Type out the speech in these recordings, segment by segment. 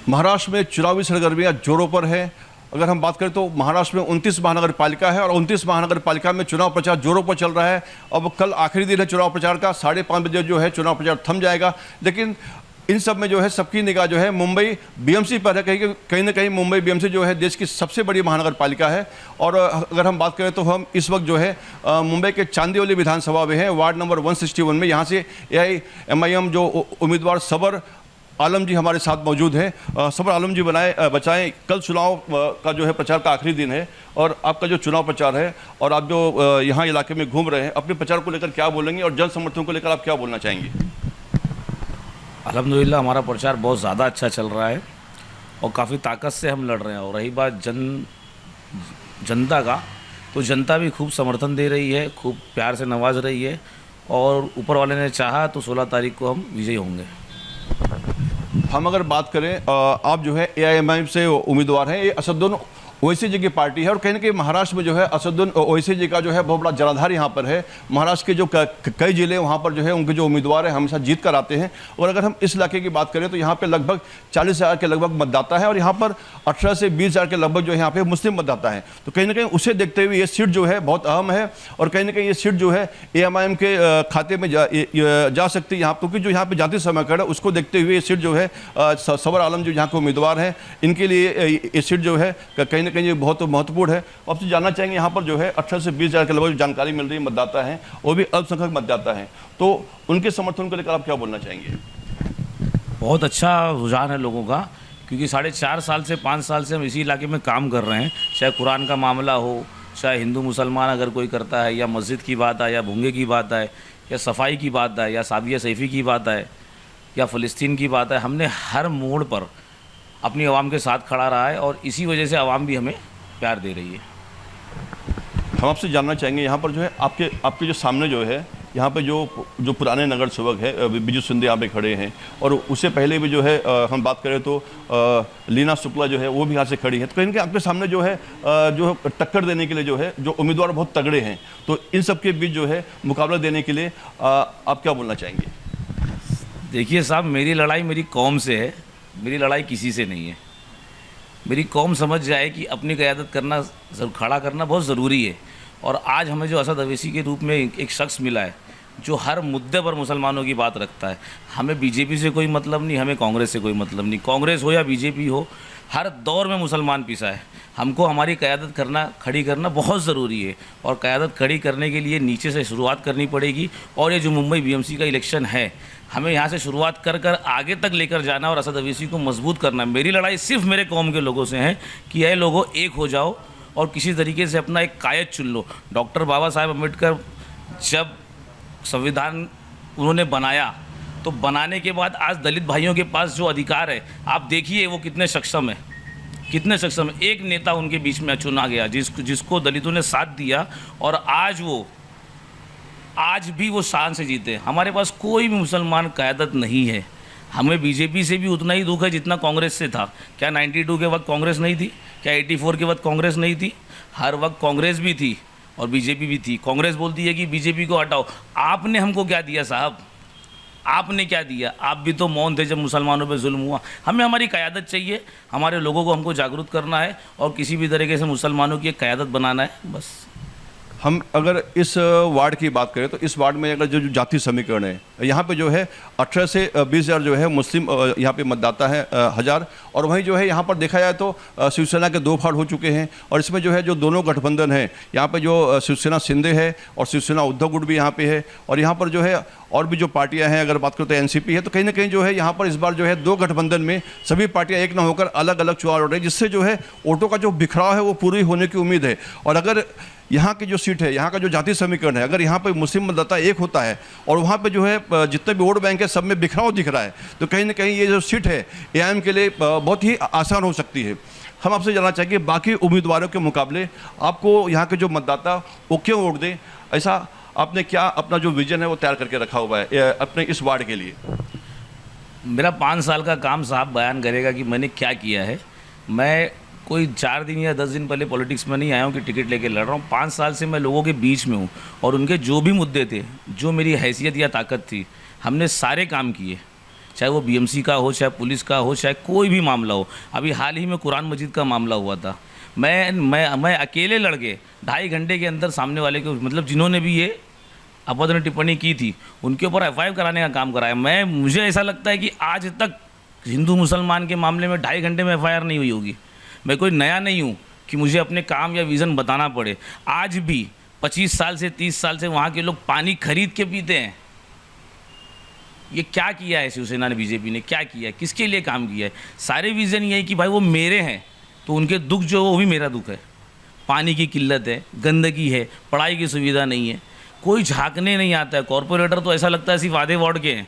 महाराष्ट्र में चुनावी सरगर्मियां जोरों पर है। अगर हम बात करें तो महाराष्ट्र में 29 महानगर पालिका है और 29 महानगर पालिका में चुनाव प्रचार जोरों पर चल रहा है। अब कल आखिरी दिन है चुनाव प्रचार का, 5:30 बजे जो है चुनाव प्रचार थम जाएगा। लेकिन इन सब में जो है सबकी निगाह जो है मुंबई बीएमसी पर है। कहीं ना कहीं मुंबई बीएमसी जो है देश की सबसे बड़ी महानगर पालिका है। और अगर हम बात करें तो हम इस वक्त जो है मुंबई के चांदीवली विधानसभा में हैं, वार्ड नंबर 161 में। यहाँ से AIMIM जो उम्मीदवार सबर आलम जी हमारे साथ मौजूद हैं। सबर आलम जी बचाएं, कल चुनाव का जो है प्रचार का आखिरी दिन है और आपका जो चुनाव प्रचार है और आप जो यहाँ इलाके में घूम रहे हैं, अपने प्रचार को लेकर क्या बोलेंगे और जन समर्थन को लेकर आप क्या बोलना चाहेंगे? अल्हम्दुलिल्लाह हमारा प्रचार बहुत ज़्यादा अच्छा चल रहा है और काफ़ी ताकत से हम लड़ रहे हैं। और रही बात जनता का, तो जनता भी खूब समर्थन दे रही है, खूब प्यार से नवाज रही है और ऊपर वाले ने चाहा तो 16 तारीख को हम विजयी होंगे। हम अगर बात करें, आप जो है AIMIM से उम्मीदवार हैं। ये असदुद्दीन ओवैसी जी की पार्टी है और कहीं ना कहीं महाराष्ट्र में जो है असदुद्दीन ओवैसी जी का जो है बहुत बड़ा जनाधार यहाँ पर है। महाराष्ट्र के जो कई जिले वहाँ पर जो है उनके जो उम्मीदवार हैं हमेशा जीत कर आते हैं। और अगर हम इस इलाके की बात करें तो यहाँ पे लगभग 40,000 के लगभग मतदाता है और यहाँ पर 18 से 20,000 के लगभग जो है यहाँ पे मुस्लिम मतदाता है। तो कहीं ना कहीं उसे देखते हुए ये सीट जो है बहुत अहम है और कहीं ना कहीं ये सीट जो है AIMIM के खाते में जा सकती है यहाँ, क्योंकि जो यहाँ पे जाति समीकरण है उसको देखते हुए ये सीट जो है सबर आलम जो यहाँ के उम्मीदवार हैं इनके लिए ये सीट जो है कहीं कहीं ये बहुत महत्वपूर्ण है। आपसे जानना चाहेंगे यहाँ पर जो है 18 से 20,000 के लगभग जानकारी मिल रही है मतदाता हैं, वो भी अल्पसंख्यक मतदाता हैं, तो उनके समर्थन को लेकर आप क्या बोलना चाहेंगे? बहुत अच्छा रुझान है लोगों का, क्योंकि 4.5 साल से 5 साल से हम इसी इलाके में काम कर रहे हैं। चाहे कुरान का मामला हो, चाहे हिंदू मुसलमान अगर कोई करता है, या मस्जिद की बात आए, या भूंगे की बात आए, या सफाई की बात आए, या सादिया सैफ़ी की बात आए, या फ़लस्तीन की बात है, हमने हर मोड़ पर अपनी आवाम के साथ खड़ा रहा है और इसी वजह से आवाम भी हमें प्यार दे रही है। हम आपसे जानना चाहेंगे यहाँ पर जो है आपके जो सामने जो है यहाँ पे जो पुराने नगर सेवक है बिजू सिंधे यहाँ पे खड़े हैं और उससे पहले भी जो है हम बात करें तो लीना शुक्ला जो है वो भी यहाँ से खड़ी है। तो कहीं आपके सामने जो है जो टक्कर देने के लिए जो है जो उम्मीदवार बहुत तगड़े हैं, तो इन सब के बीच जो है मुकाबला देने के लिए आप क्या बोलना चाहेंगे? देखिए साहब, मेरी लड़ाई मेरी कौम से है, मेरी लड़ाई किसी से नहीं है। मेरी कौम समझ जाए कि अपनी क़यादत करना, खड़ा करना बहुत ज़रूरी है। और आज हमें जो असद अवैसी के रूप में एक शख्स मिला है जो हर मुद्दे पर मुसलमानों की बात रखता है। हमें बीजेपी से कोई मतलब नहीं, हमें कांग्रेस से कोई मतलब नहीं। कांग्रेस हो या बीजेपी हो, हर दौर में मुसलमान पिसा है। हमको हमारी क़यादत खड़ी करना बहुत ज़रूरी है और क़यादत खड़ी करने के लिए नीचे से शुरुआत करनी पड़ेगी। और ये जो मुंबई BMC का इलेक्शन है, हमें यहाँ से शुरुआत कर आगे तक लेकर जाना और असद अवैसी को मजबूत करना है। मेरी लड़ाई सिर्फ मेरे कौम के लोगों से है कि ये लोगों एक हो जाओ और किसी तरीके से अपना एक कायद चुन लो। डॉक्टर बाबा साहेब अम्बेडकर जब संविधान उन्होंने बनाया, तो बनाने के बाद आज दलित भाइयों के पास जो अधिकार है, आप देखिए वो कितने सक्षम है, कितने सक्षम है। एक नेता उनके बीच में चुना गया जिसको दलितों ने साथ दिया और आज भी वो शान से जीते। हमारे पास कोई भी मुसलमान क़यादत नहीं है। हमें बीजेपी से भी उतना ही दुख है जितना कांग्रेस से था। क्या 92 के वक्त कांग्रेस नहीं थी? क्या 84 के वक्त कांग्रेस नहीं थी? हर वक्त कांग्रेस भी थी और बीजेपी भी थी। कांग्रेस बोलती है कि बीजेपी को हटाओ। आपने हमको क्या दिया साहब? आपने क्या दिया? आप भी तो मौन थे जब मुसलमानों पे जुल्म हुआ। हमें हमारी क़यादत चाहिए, हमारे लोगों को हमको जागरूक करना है और किसी भी तरीके से मुसलमानों की एक क़यादत बनाना है, बस। हम अगर इस वार्ड की बात करें तो इस वार्ड में अगर जो जाति समीकरण है, यहाँ पे जो है 18 से 20,000 जो है मुस्लिम यहाँ पे मतदाता है हज़ार। और वहीं जो है यहाँ पर देखा जाए तो शिवसेना के 2 फाड़ हो चुके हैं और इसमें जो है जो दोनों गठबंधन है, यहाँ पे जो शिवसेना शिंदे है और शिवसेना उद्धव गुट भी यहाँ पे है और यहाँ पर जो है और भी जो पार्टियां हैं, अगर बात करें तो NCP है। तो कहीं ना कहीं जो है यहाँ पर इस बार जो है 2 गठबंधन में सभी पार्टियां एक न होकर अलग अलग चुनाव लड़ रही है, जिससे जो है वोटों का जो बिखराव है वो पूरी होने की उम्मीद है। और अगर यहाँ की जो सीट है, यहाँ का जो जाति समीकरण है, अगर यहाँ पर मुस्लिम मतदाता एक होता है और वहाँ पे जो है जितने भी वोट बैंक है सब में बिखराव दिख रहा है, तो कहीं ना कहीं ये जो सीट है AIM के लिए बहुत ही आसान हो सकती है। हम आपसे जानना चाहेंगे बाकी उम्मीदवारों के मुकाबले आपको यहाँ के जो मतदाता वो क्यों वोट दें? ऐसा आपने क्या अपना जो विजन है वो तैयार करके रखा हुआ है अपने इस वार्ड के लिए? मेरा 5 साल का काम साहब बयान करेगा कि मैंने क्या किया है। मैं कोई 4 दिन या 10 दिन पहले पॉलिटिक्स में नहीं आया हूँ कि टिकट लेके लड़ रहा हूँ। 5 साल से मैं लोगों के बीच में हूँ और उनके जो भी मुद्दे थे, जो मेरी हैसियत या ताकत थी, हमने सारे काम किए। चाहे वो बीएमसी का हो, चाहे पुलिस का हो, चाहे कोई भी मामला हो। अभी हाल ही में कुरान मजीद का मामला हुआ था, मैं अकेले लड़के 2.5 घंटे के अंदर सामने वाले को, मतलब जिन्होंने भी ये अपराध टिप्पणी की थी, उनके ऊपर एफआईआर कराने का काम कराया। मुझे ऐसा लगता है कि आज तक हिंदू मुसलमान के मामले में 2.5 घंटे में एफआईआर नहीं हुई होगी। मैं कोई नया नहीं हूँ कि मुझे अपने काम या विज़न बताना पड़े। आज भी 25 साल से 30 साल से वहाँ के लोग पानी खरीद के पीते हैं। ये क्या किया है शिवसेना ने, बीजेपी ने क्या किया है, किसके लिए काम किया है? सारे विज़न ये है कि भाई वो मेरे हैं तो उनके दुख जो वो भी मेरा दुख है। पानी की किल्लत है, गंदगी है, पढ़ाई की सुविधा नहीं है, कोई झांकने नहीं आता है। कॉरपोरेटर तो ऐसा लगता है सिर्फ आधे वार्ड के हैं।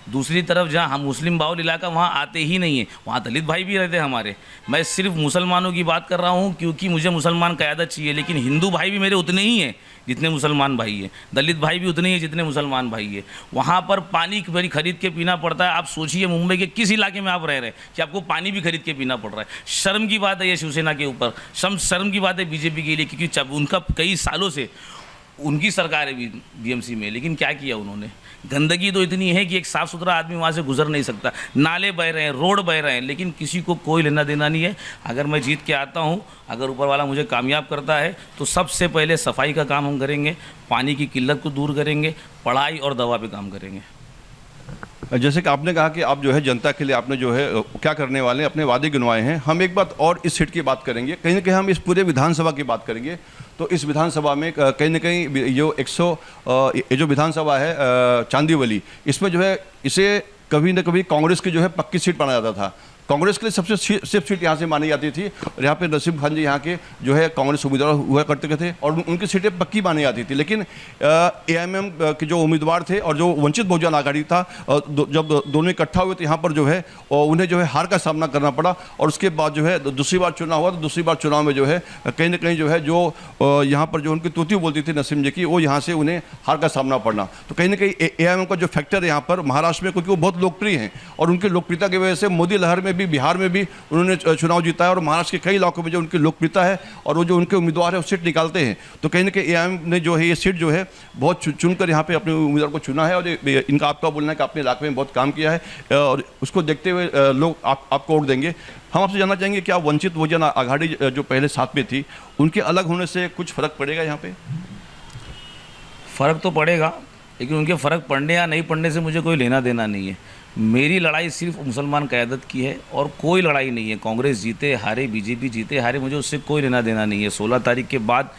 दूसरी तरफ जहाँ हम मुस्लिम बाहुल इलाका, वहाँ आते ही नहीं है। वहाँ दलित भाई भी रहते हैं हमारे। मैं सिर्फ मुसलमानों की बात कर रहा हूँ क्योंकि मुझे मुसलमान क़यादत चाहिए, लेकिन हिंदू भाई भी मेरे उतने ही हैं जितने मुसलमान भाई हैं, दलित भाई भी उतने ही हैं जितने मुसलमान भाई हैं। वहाँ पर पानी खरीद के पीना पड़ता है। आप सोचिए मुंबई के किस इलाके में आप रह रहे हैं कि आपको पानी भी खरीद के पीना पड़ रहा है। शर्म की बात है ये शिवसेना के ऊपर, शर्म की बात है बीजेपी के लिए, क्योंकि उनका कई सालों से उनकी सरकार है बीएमसी में, लेकिन क्या किया उन्होंने? गंदगी तो इतनी है कि एक साफ़ सुथरा आदमी वहाँ से गुजर नहीं सकता। नाले बह रहे हैं, रोड बह रहे हैं, लेकिन किसी को कोई लेना देना नहीं है। अगर मैं जीत के आता हूँ, अगर ऊपर वाला मुझे कामयाब करता है, तो सबसे पहले सफाई का काम हम करेंगे, पानी की किल्लत को दूर करेंगे, पढ़ाई और दवा पे काम करेंगे। जैसे कि आपने कहा कि आप जो है जनता के लिए आपने जो है क्या करने वाले हैं, अपने वादे गिनवाए हैं। हम एक बात और इस सीट की बात करेंगे, कहीं ना कहीं हम इस पूरे विधानसभा की बात करेंगे। तो इस विधानसभा में कहीं ना कहीं जो ये जो विधानसभा है चांदीवली, इसमें जो है इसे कभी न कभी कांग्रेस की जो है पक्की सीट माना जाता था। कांग्रेस के लिए सबसे सेफ सीट यहाँ से मानी जाती थी, और यहाँ पे नसीम खान जी यहाँ के जो है कांग्रेस उम्मीदवार हुआ करते थे और उनकी सीटें पक्की मानी जाती थी। लेकिन एआईएमएम के जो उम्मीदवार थे और जो वंचित बहुजन आघाड़ी था, जब दोनों इकट्ठा हुए तो यहाँ पर जो है उन्हें जो है हार का सामना करना पड़ा। और उसके बाद जो है दूसरी बार चुनाव हुआ, तो दूसरी बार चुनाव में जो है कहीं ना कहीं जो है जो यहाँ पर जो उनकी तूती बोलती थी नसीम जी की, वो यहाँ से उन्हें हार का सामना पड़ना। तो कहीं ना कहीं एआईएमएम का जो फैक्टर है यहाँ पर महाराष्ट्र में, क्योंकि वो बहुत लोकप्रिय हैं और उनकी लोकप्रियता की वजह से मोदी लहर में भी, बिहार में भी उन्होंने चुनाव जीता है, और महाराष्ट्र के कई इलाकों में जो उनकी लोकप्रियता है और वो जो उनके उम्मीदवार है वो सीट निकालते हैं। तो कहीं ना कहीं एआईएम ने जो है ये सीट जो है बहुत चुनकर यहाँ पे अपने उम्मीदवार को चुना है। और इनका आपका बोलना है कि अपने इलाके में बहुत काम किया है और उसको देखते हुए लोग आपको वोट देंगे। हम आपसे जानना चाहेंगे क्या वंचित बहुजन आघाड़ी जो पहले साथ में थी, उनके अलग होने से कुछ फर्क पड़ेगा यहाँ पे? फ़र्क तो पड़ेगा, लेकिन उनके फ़र्क पड़ने या नहीं पड़ने से मुझे कोई लेना देना नहीं है। मेरी लड़ाई सिर्फ मुसलमान क़यादत की है और कोई लड़ाई नहीं है। कांग्रेस जीते हारे, बीजेपी जीते हारे, मुझे उससे कोई लेना देना नहीं है। 16 तारीख के बाद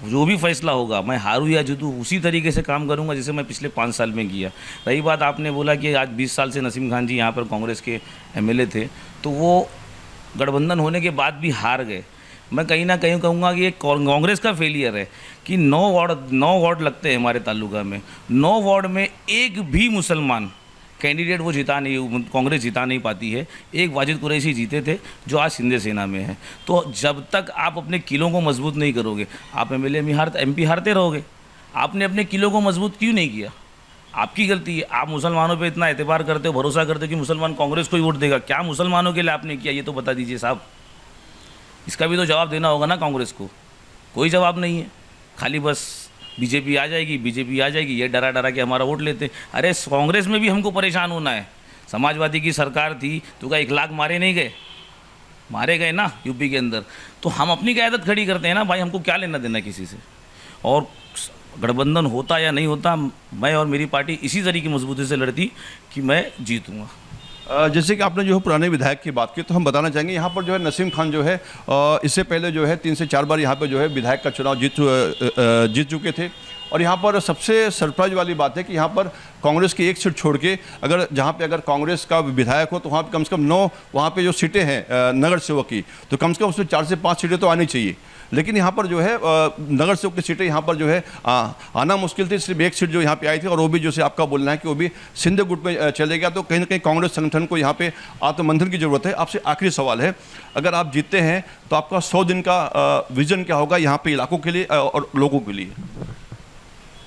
जो भी फैसला होगा, मैं हारूँ या जीतूँ, उसी तरीके से काम करूँगा जैसे मैं पिछले 5 साल में किया। रही बात आपने बोला कि आज 20 साल से नसीम खान जी यहाँ पर कांग्रेस के एमएलए थे, तो वो गठबंधन होने के बाद भी हार गए। मैं कहीं ना कहीं कहूँगा कि ये कांग्रेस का फेलियर है कि 9 वार्ड लगते हैं हमारे तालुका में। 9 वार्ड में एक भी मुसलमान कैंडिडेट वो जिता नहीं, कांग्रेस जिता नहीं पाती है। एक वाजिद कुरैशी जीते थे जो आज शिंदे सेना में है। तो जब तक आप अपने किलों को मजबूत नहीं करोगे, आप एमएलए में एमपी हारते रहोगे। आपने अपने किलों को मजबूत क्यों नहीं किया? आपकी गलती है। आप मुसलमानों पे इतना एतबार करते हो, भरोसा करते हो कि मुसलमान कांग्रेस को ही वोट देगा। क्या मुसलमानों के लिए आपने किया, ये तो बता दीजिए साहब। इसका भी तो जवाब देना होगा ना कांग्रेस को। कोई जवाब नहीं है, खाली बस बीजेपी आ जाएगी, ये डरा डरा के हमारा वोट लेते। अरे कांग्रेस में भी हमको परेशान होना है। समाजवादी की सरकार थी तो क्या 1 लाख मारे नहीं गए? मारे गए ना यूपी के अंदर। तो हम अपनी क़यादत खड़ी करते हैं ना भाई, हमको क्या लेना देना किसी से। और गठबंधन होता या नहीं होता, मैं और मेरी पार्टी इसी तरीके की मजबूती से लड़ती कि मैं जीतूँगा। जैसे कि आपने जो है पुराने विधायक की बात की, तो हम बताना चाहेंगे यहाँ पर जो है नसीम खान जो है इससे पहले जो है 3 से 4 बार यहाँ पर जो है विधायक का चुनाव जीत चुके थे। और यहाँ पर सबसे सरप्राइज वाली बात है कि यहाँ पर कांग्रेस की एक सीट छोड़ के अगर कांग्रेस का विधायक हो तो वहाँ पर कम से कम 9 वहाँ पे जो सीटें हैं नगर सेवक की, तो कम से कम उसमें 4 से 5 सीटें तो आनी चाहिए। लेकिन यहाँ पर जो है नगर सेवक की सीटें यहाँ पर जो है आना मुश्किल थी। सिर्फ एक सीट जो यहाँ पे आई थी, और वो भी जैसे आपका बोलना है कि वो भी शिंदे गुट में चले गया। तो कहीं ना कहीं कांग्रेस संगठन को यहाँ पे आत्ममंथन की ज़रूरत है। आपसे आखिरी सवाल है, अगर आप जीतते हैं तो आपका 100 दिन का विजन क्या होगा यहाँ पे इलाकों के लिए और लोगों के लिए?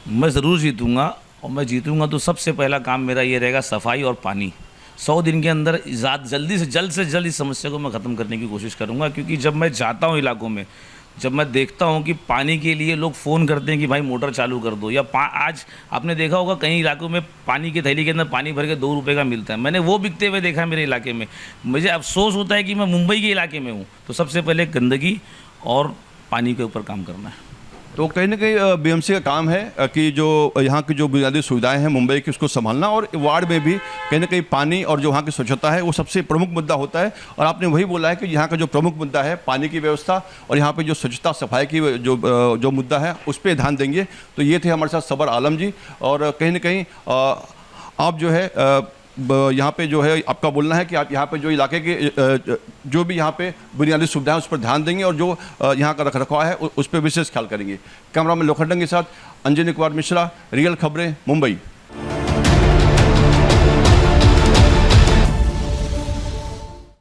मैं ज़रूर जीतूँगा, और मैं जीतूँगा तो सबसे पहला काम मेरा ये रहेगा सफाई और पानी। 100 दिन के अंदर जल्द से जल्द इस समस्या को मैं ख़त्म करने की कोशिश करूँगा। क्योंकि जब मैं जाता हूँ इलाकों में जब मैं देखता हूँ कि पानी के लिए लोग फ़ोन करते हैं कि भाई मोटर चालू कर दो, या आज आपने देखा होगा कई इलाकों में पानी की थैली के अंदर पानी भर के 2 रुपये का मिलता है, मैंने वो बिकते हुए देखा है मेरे इलाके में। मुझे अफसोस होता है कि मैं मुंबई के इलाके में हूँ। तो सबसे पहले गंदगी और पानी के ऊपर काम करना है। तो कहीं ना कहीं बीएमसी का काम है कि जो यहाँ की जो बुनियादी सुविधाएं हैं मुंबई की उसको संभालना, और वार्ड में भी कहीं ना कहीं पानी और जो वहाँ की स्वच्छता है वो सबसे प्रमुख मुद्दा होता है। और आपने वही बोला है कि यहाँ का जो प्रमुख मुद्दा है पानी की व्यवस्था और यहाँ पे जो स्वच्छता सफाई की जो मुद्दा है उस पर ध्यान देंगे। तो ये थे हमारे साथ सबर आलम जी। और कहीं ना कहीं आप जो है यहाँ पे जो है आपका बोलना है कि आप यहाँ पे जो इलाके के जो भी यहाँ पे बुनियादी सुविधाएं उस पर ध्यान देंगे और जो यहाँ का रखरखाव है उस पर विशेष ख्याल करेंगे। कैमरामैन लोखंडन के साथ अंजनी कुमार मिश्रा, रियल खबरें, मुंबई।